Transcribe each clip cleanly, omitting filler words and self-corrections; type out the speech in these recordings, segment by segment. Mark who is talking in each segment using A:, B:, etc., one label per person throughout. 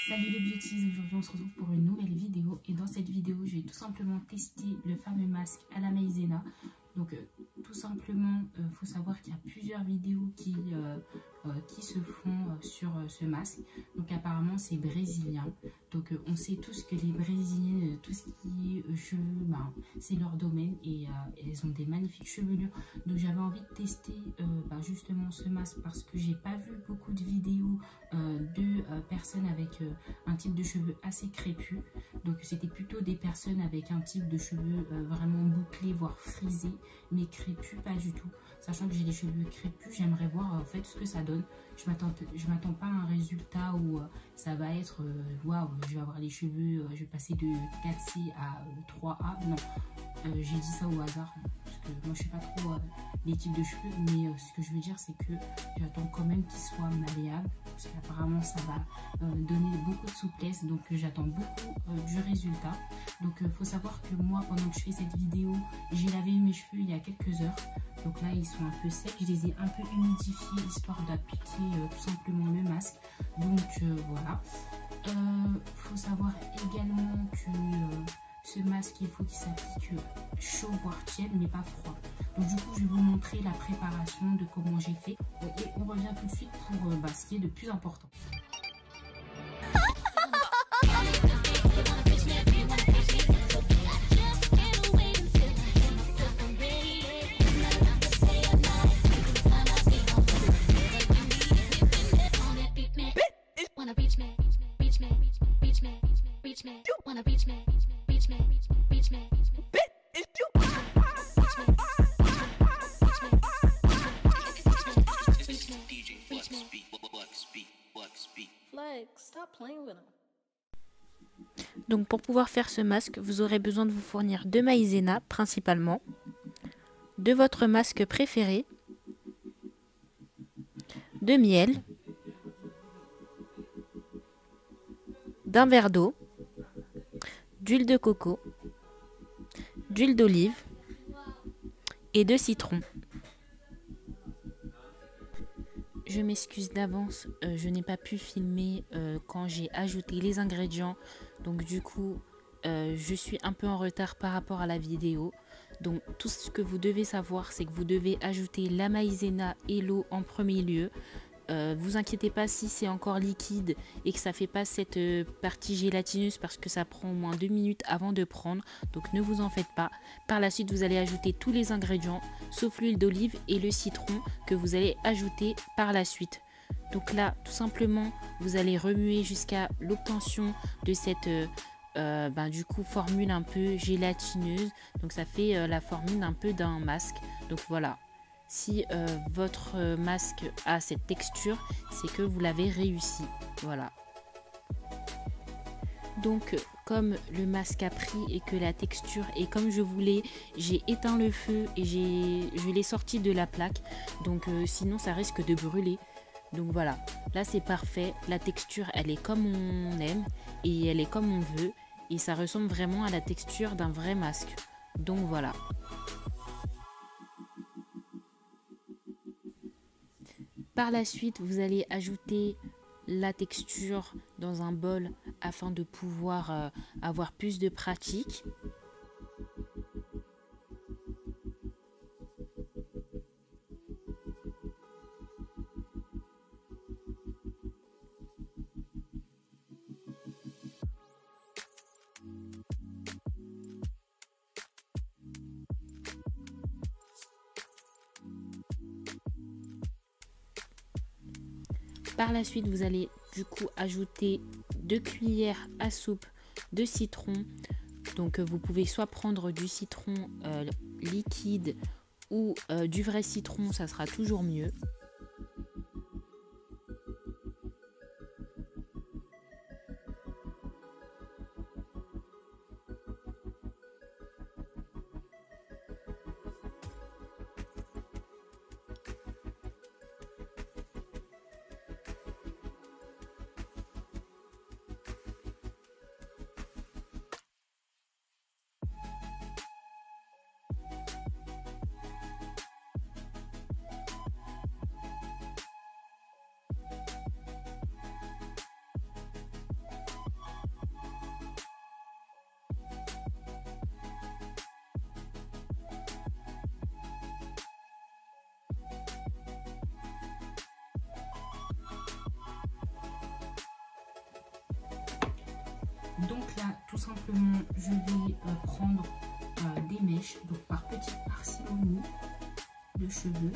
A: Salut les beauties, aujourd'hui on se retrouve pour une nouvelle vidéo et dans cette vidéo je vais tout simplement tester le fameux masque à la maïzena. Donc tout simplement faut savoir qu'il y a plusieurs vidéos qui se font sur ce masque. Donc apparemment c'est brésilien. Donc on sait tous que les brésiliens, tout ce qui est cheveux, c'est leur domaine et elles ont des magnifiques chevelures. Donc j'avais envie de tester justement ce masque parce que j'ai pas vu beaucoup de vidéos de personnes avec un type de cheveux assez crépus. Donc c'était plutôt des personnes avec un type de cheveux vraiment bouclés voire frisés, mais crépus pas du tout. Sachant que j'ai des cheveux crépus, j'aimerais voir en fait ce que ça donne. Je m'attends pas à un résultat où ça va être waouh, je vais avoir les cheveux, je vais passer de 4C à 3A. Non, j'ai dit ça au hasard parce que moi je sais pas trop les types de cheveux, mais ce que je veux dire c'est que j'attends quand même qu'ils soient malléables parce qu'apparemment ça va donner beaucoup de souplesse. Donc j'attends beaucoup du résultat. Donc faut savoir que moi pendant que je fais cette vidéo, j'ai lavé mes cheveux il y a quelques heures. Donc là ils sont un peu secs, je les ai un peu humidifiés histoire d'appliquer tout simplement le masque. Donc voilà. Faut savoir également que ce masque il faut qu'il s'applique chaud voire tiède mais pas froid. Donc du coup je vais vous montrer la préparation de comment j'ai fait et on revient tout de suite pour ce qui est de plus important.
B: Donc pour pouvoir faire ce masque, vous aurez besoin de vous fournir de maïzena principalement, de votre masque préféré, de miel, d'un verre d'eau, d'huile de coco, d'huile d'olive et de citron. Je m'excuse d'avance, je n'ai pas pu filmer quand j'ai ajouté les ingrédients. Donc du coup, je suis un peu en retard par rapport à la vidéo. Donc tout ce que vous devez savoir, c'est que vous devez ajouter la maïzena et l'eau en premier lieu. Vous inquiétez pas si c'est encore liquide et que ça fait pas cette partie gélatineuse parce que ça prend au moins 2 minutes avant de prendre. Donc ne vous en faites pas. Par la suite, vous allez ajouter tous les ingrédients sauf l'huile d'olive et le citron que vous allez ajouter par la suite. Donc là, tout simplement, vous allez remuer jusqu'à l'obtention de cette du coup formule un peu gélatineuse. Donc ça fait la formule un peu d'un masque. Donc voilà. Si votre masque a cette texture, c'est que vous l'avez réussi. Voilà. Donc comme le masque a pris et que la texture est comme je voulais, j'ai éteint le feu et je l'ai sorti de la plaque. Donc sinon ça risque de brûler. Donc voilà, là c'est parfait. La texture elle est comme on aime et elle est comme on veut. Et ça ressemble vraiment à la texture d'un vrai masque. Donc voilà. Par la suite, vous allez ajouter la texture dans un bol afin de pouvoir avoir plus de pratique. Par la suite, vous allez du coup ajouter 2 cuillères à soupe de citron. Donc vous pouvez soit prendre du citron liquide ou du vrai citron, ça sera toujours mieux.
A: Donc là, tout simplement, je vais prendre des mèches, donc par petites parcimonie de cheveux.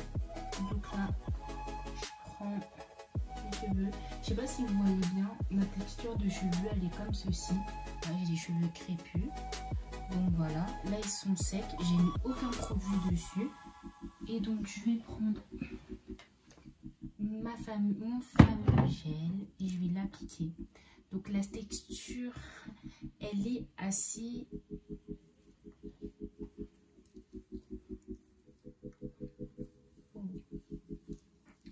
A: Donc là, je prends les cheveux. Je sais pas si vous voyez bien, ma texture de cheveux, elle est comme ceci. Là, j'ai des cheveux crépus. Donc voilà, là ils sont secs, j'ai mis aucun produit dessus. Et donc je vais prendre mon fameux gel et je vais l'appliquer. Donc la texture, elle est assez...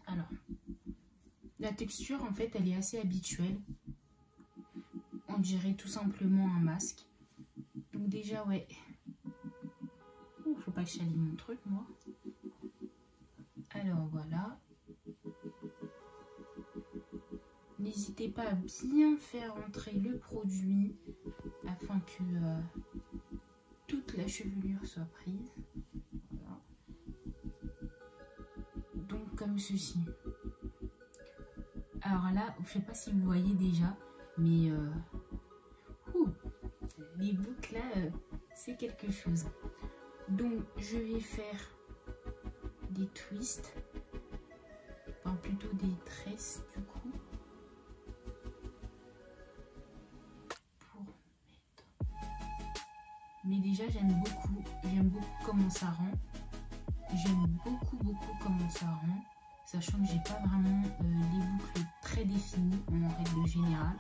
A: Alors, la texture en fait, elle est assez habituelle. On dirait tout simplement un masque. Donc déjà, ouais. Faut pas que je salis mon truc, moi. Alors voilà. N'hésitez pas à bien faire entrer le produit afin que toute la chevelure soit prise. Voilà. Donc comme ceci. Alors là, je sais pas si vous voyez déjà, mais les boucles là, c'est quelque chose. Donc je vais faire des twists, enfin plutôt des tresses du coup, pour mettre. Mais déjà j'aime beaucoup comment ça rend. J'aime beaucoup comment ça rend, sachant que j'ai pas vraiment les boucles très définies en règle générale.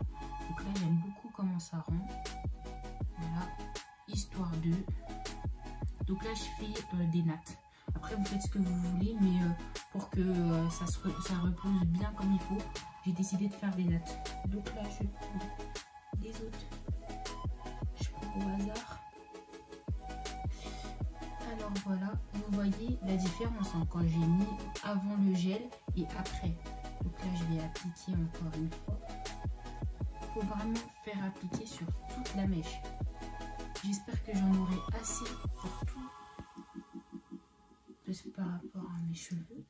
A: Donc là j'aime beaucoup comment ça rend. Voilà, histoire de. Donc là je fais des nattes. Après vous faites ce que vous voulez, mais pour que ça repose bien comme il faut, j'ai décidé de faire des nattes. Donc là je prends des autres. Je prends au hasard. Alors voilà, vous voyez la différence hein, quand j'ai mis avant le gel et après. Donc là je vais appliquer encore une fois. Il faut vraiment faire appliquer sur toute la mèche. J'espère que j'en aurai assez pour tout par rapport à mes cheveux.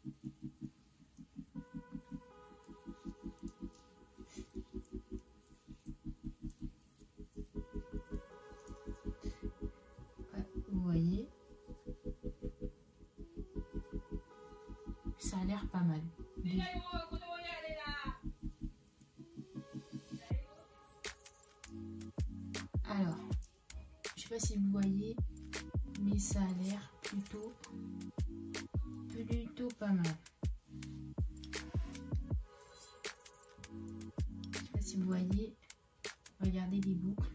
A: Ouais, vous voyez, ça a l'air pas mal. Alors, je sais pas si vous voyez, mais ça a l'air plutôt pas mal. Je sais pas si vous voyez, regardez les boucles.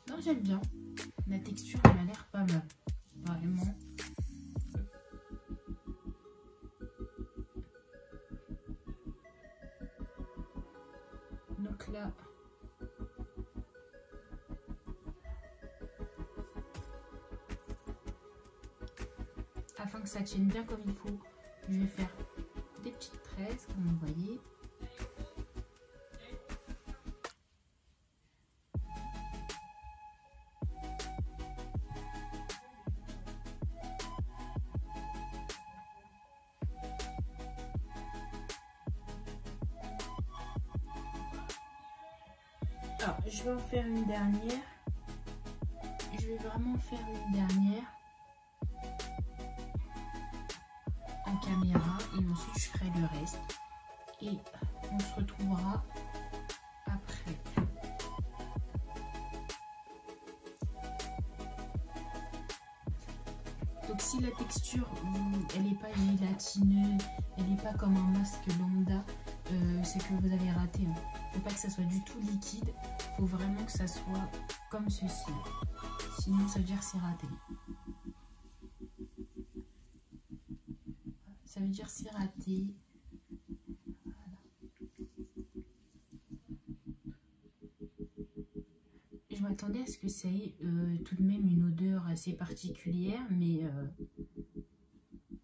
A: Non, j'aime bien. La texture, elle a l'air pas mal. Vraiment. Donc là, afin que ça tienne bien comme il faut, je vais faire des petites tresses comme vous voyez. Alors, je vais en faire une dernière. Je vais vraiment faire une dernière en caméra et ensuite je ferai le reste. Et on se retrouvera après. Donc si la texture, elle n'est pas gélatineuse, elle n'est pas comme un masque lambda, c'est que vous avez raté. Il ne faut pas que ça soit du tout liquide. Il faut vraiment que ça soit comme ceci. Sinon, ça veut dire que c'est raté. Ça veut dire que c'est raté. Voilà. Je m'attendais à ce que ça ait tout de même une odeur assez particulière, mais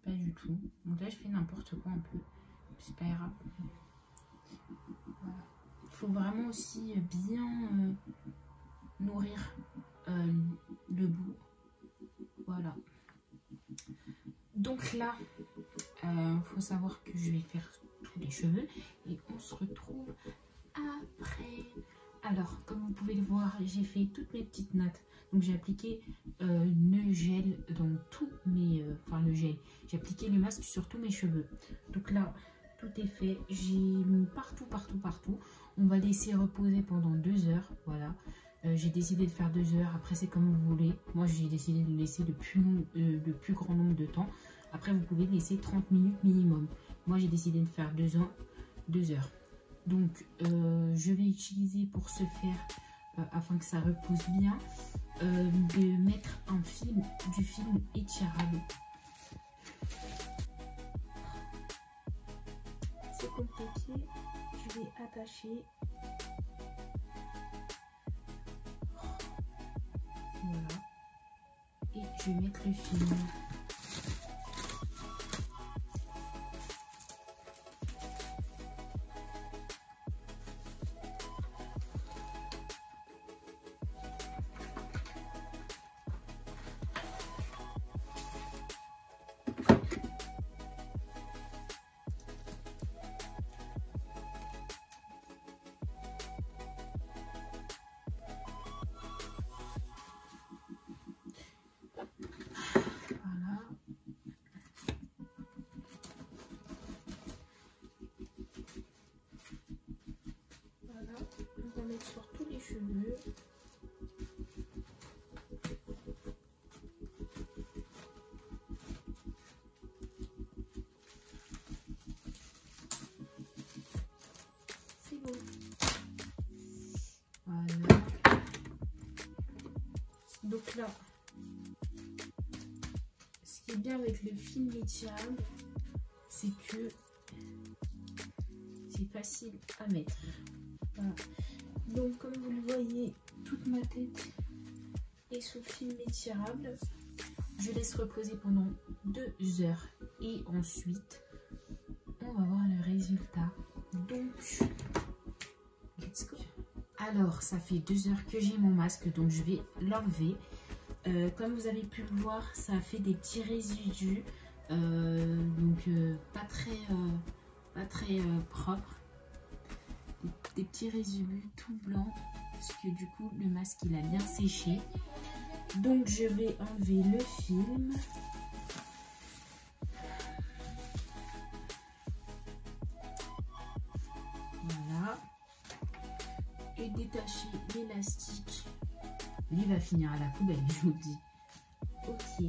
A: pas du tout. Donc là, je fais n'importe quoi un peu. C'est pas grave. Voilà. Il faut vraiment aussi bien nourrir le bout. Voilà. Donc là, faut savoir que je vais faire tous les cheveux et on se retrouve après. pouvez le voir, j'ai fait toutes mes petites nattes. Donc j'ai appliqué le gel dans tous mes... enfin le gel. J'ai appliqué le masque sur tous mes cheveux. Donc là, tout est fait. J'ai mis partout. On va laisser reposer pendant 2 heures. Voilà. J'ai décidé de faire 2 heures. Après, c'est comme vous voulez. Moi, j'ai décidé de laisser le plus grand nombre de temps. Après, vous pouvez laisser 30 minutes minimum. Moi, j'ai décidé de faire 2 heures. Donc, je vais utiliser pour ce faire, afin que ça repose bien, de mettre du film étirable. C'est compliqué. Je vais attacher. Voilà. Et je vais mettre le film. On va mettre sur tous les cheveux. C'est bon. Voilà. Donc là, ce qui est bien avec le film étirable, c'est que c'est facile à mettre. Voilà. Donc comme vous le voyez, toute ma tête est sous film étirable. Je laisse reposer pendant 2 heures et ensuite on va voir le résultat. Donc let's go. Alors ça fait 2 heures que j'ai mon masque, donc je vais l'enlever. Comme vous avez pu le voir, ça a fait des petits résidus, donc pas très propres. Des petits résidus tout blancs parce que du coup le masque il a bien séché. Donc je vais enlever le film. Voilà. Et détacher l'élastique. Lui va finir à la poubelle, je vous le dis. Ok.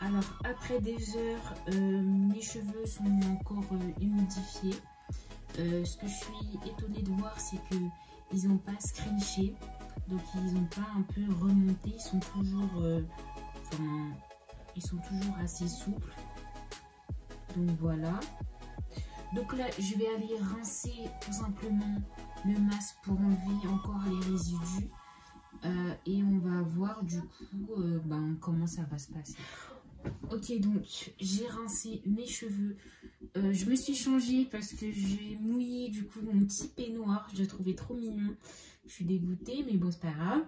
A: Alors après des heures, mes cheveux sont encore humidifiés. Ce que je suis étonnée de voir, c'est que ils n'ont pas scrunché, donc ils n'ont pas un peu remonté, ils sont toujours assez souples. Donc voilà. Donc là, je vais aller rincer tout simplement le masque pour enlever encore les résidus. Et on va voir du coup comment ça va se passer. Ok, donc j'ai rincé mes cheveux. Je me suis changée parce que j'ai mouillé du coup mon petit peignoir. Je le trouvais trop mignon. Je suis dégoûtée, mais bon, c'est pas grave.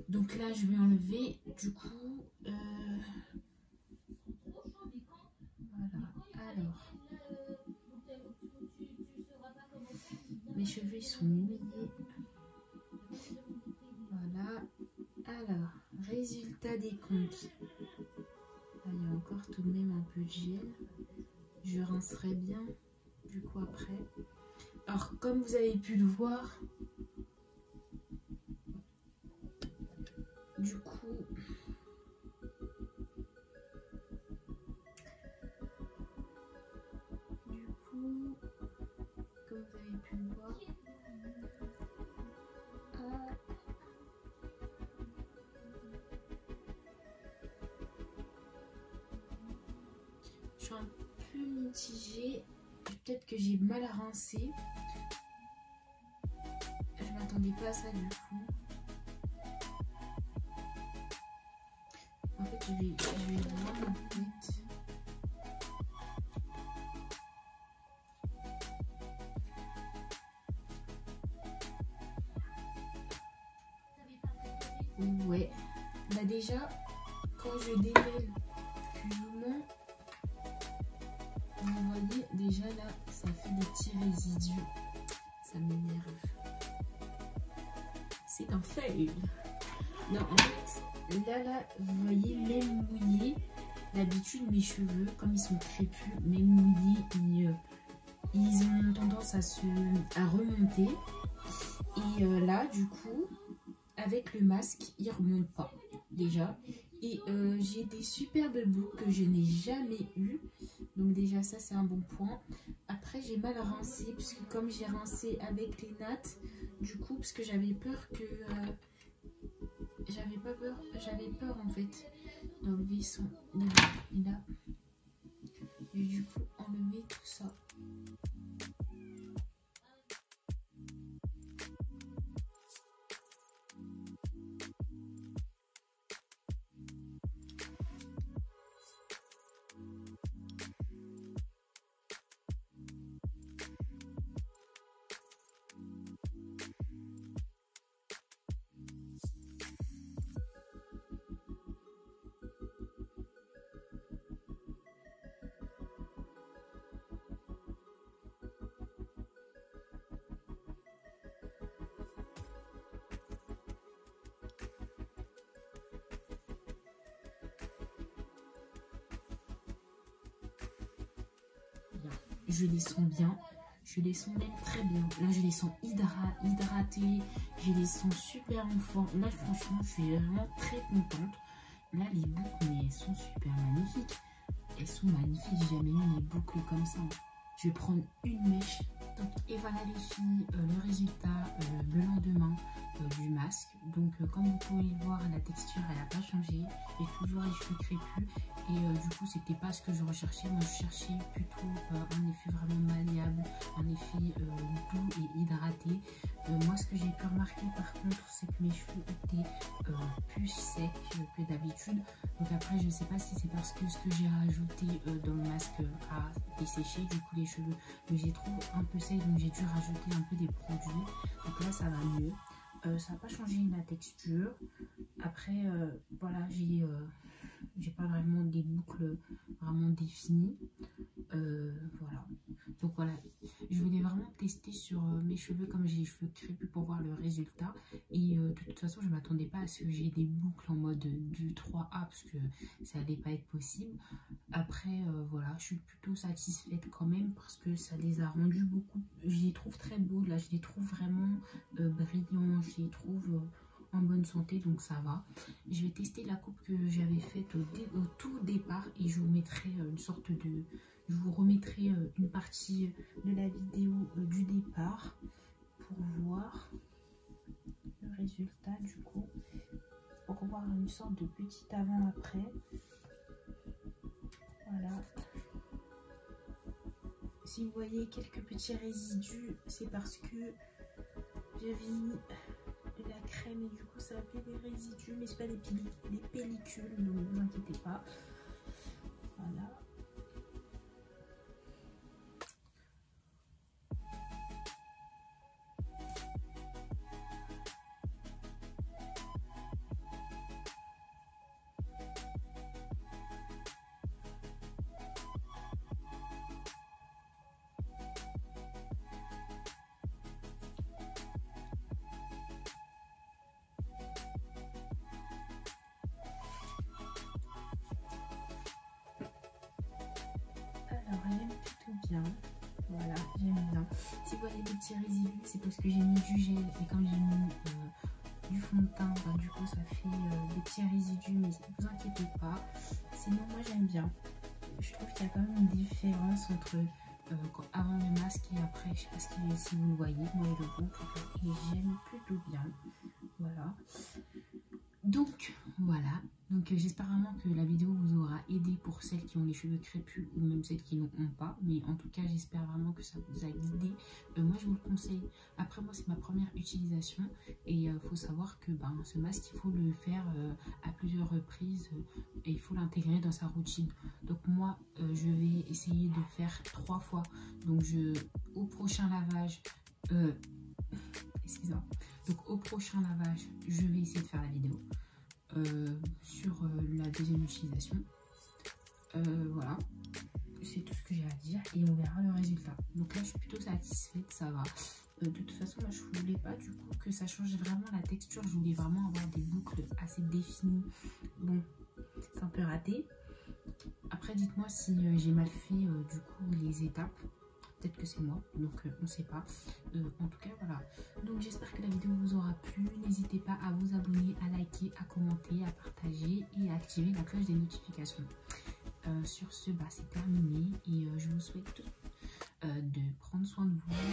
A: Donc là, je vais enlever du coup. Voilà. Alors, mes cheveux ils sont mouillés. Voilà. Alors, résultat des comptes. Là, il y a encore tout de même un peu de gel. Je rincerai bien du coup après. Alors comme vous avez pu le voir, du coup comme vous avez pu le voir, je suis un peu mitigée. Peut-être que j'ai mal à rincer. Je m'attendais pas à ça du coup. En fait, je vais voir ma tête. Ouais. Bah déjà, quand je démêle plus ou moins, vous voyez déjà là, ça fait des petits résidus. Ça m'énerve. c'est un fail. Non, en fait, là, vous voyez, même mouillé, d'habitude, mes cheveux, comme ils sont crépus, même mouillés, ils ont tendance à remonter. Et là, du coup, avec le masque, ils ne remontent pas, déjà. Et j'ai des superbes boucles que je n'ai jamais eues. Donc déjà, ça, c'est un bon point. Après, j'ai mal rincé, puisque comme j'ai rincé avec les nattes, du coup, parce que j'avais peur que... j'avais peur en fait d'enlever son et là et du coup enlever tout ça. Je les sens bien, je les sens même très bien. Là, je les sens hydratés, je les sens super en forme. Là, franchement, je suis vraiment très contente. Là, les boucles, mais elles sont super magnifiques. Elles sont magnifiques, j'ai jamais eu mes boucles comme ça. Je vais prendre une mèche. Donc, et voilà les filles, le résultat le lendemain du masque. Donc, comme vous pouvez le voir, la texture, elle n'a pas changé. J'ai toujours les cheveux crépus. Et du coup, c'était pas ce que je recherchais. Moi, je cherchais plutôt un effet vraiment malléable, un effet doux et hydraté. Moi, ce que j'ai pu remarquer par contre, c'est que mes cheveux étaient plus secs que d'habitude. Donc après, je sais pas si c'est parce que ce que j'ai rajouté dans le masque a desséché du coup les cheveux. Mais j'ai trouvé un peu sec, donc j'ai dû rajouter un peu des produits. Donc là, ça va mieux. Ça n'a pas changé la texture. Après, voilà, j'ai pas vraiment des boucles vraiment définies. Voilà. Donc voilà, je voulais vraiment tester sur mes cheveux comme j'ai les cheveux crépus pour voir le résultat. Et de toute façon, je ne m'attendais pas à ce que j'ai des boucles en mode du 3A parce que ça allait pas être possible. Après, voilà, je suis plutôt satisfaite quand même parce que ça les a rendus beaucoup. Je les trouve très beaux là, je les trouve vraiment brillants, je les trouve en bonne santé, donc ça va. Je vais tester la coupe que j'avais faite au tout départ et je vous mettrai une sorte de... Je vous remettrai une partie de la vidéo du départ pour voir le résultat du coup. Pour voir une sorte de petit avant-après. Voilà. Si vous voyez quelques petits résidus, c'est parce que j'avais mis la crème et du coup ça a fait des résidus, mais c'est pas des pellicules, donc ne vous inquiétez pas. Voilà. Alors elle aime plutôt bien. Voilà, j'aime bien. Si vous voyez des petits résidus, c'est parce que j'ai mis du gel et comme j'ai mis du fond de teint, ben, du coup ça fait des petits résidus, mais ne vous inquiétez pas. Sinon moi j'aime bien. Je trouve qu'il y a quand même une différence entre avant le masque et après. Je sais pas si vous le voyez, moi je le vois et j'aime plutôt bien. Voilà. Donc voilà, donc j'espère vraiment que la vidéo vous aura aidé pour celles qui ont les cheveux crépus ou même celles qui n'en ont pas, mais en tout cas j'espère vraiment que ça vous a guidé. Moi je vous le conseille. Après moi c'est ma première utilisation et il faut savoir que ce masque il faut le faire à plusieurs reprises et il faut l'intégrer dans sa routine. Donc moi je vais essayer de faire 3 fois, donc au prochain lavage excusez-moi. Donc au prochain lavage, je vais essayer de faire la vidéo sur la deuxième utilisation. Voilà, c'est tout ce que j'ai à dire et on verra le résultat. Donc là, je suis plutôt satisfaite, ça va. De toute façon, moi, je voulais pas du coup que ça change vraiment la texture. Je voulais vraiment avoir des boucles assez définies. Bon, c'est un peu raté. Après, dites-moi si j'ai mal fait du coup les étapes. Peut-être que c'est moi, donc on ne sait pas. En tout cas, voilà. Donc j'espère que la vidéo vous aura plu. N'hésitez pas à vous abonner, à liker, à commenter, à partager et à activer la cloche des notifications. Sur ce, bah, c'est terminé et je vous souhaite de prendre soin de vous,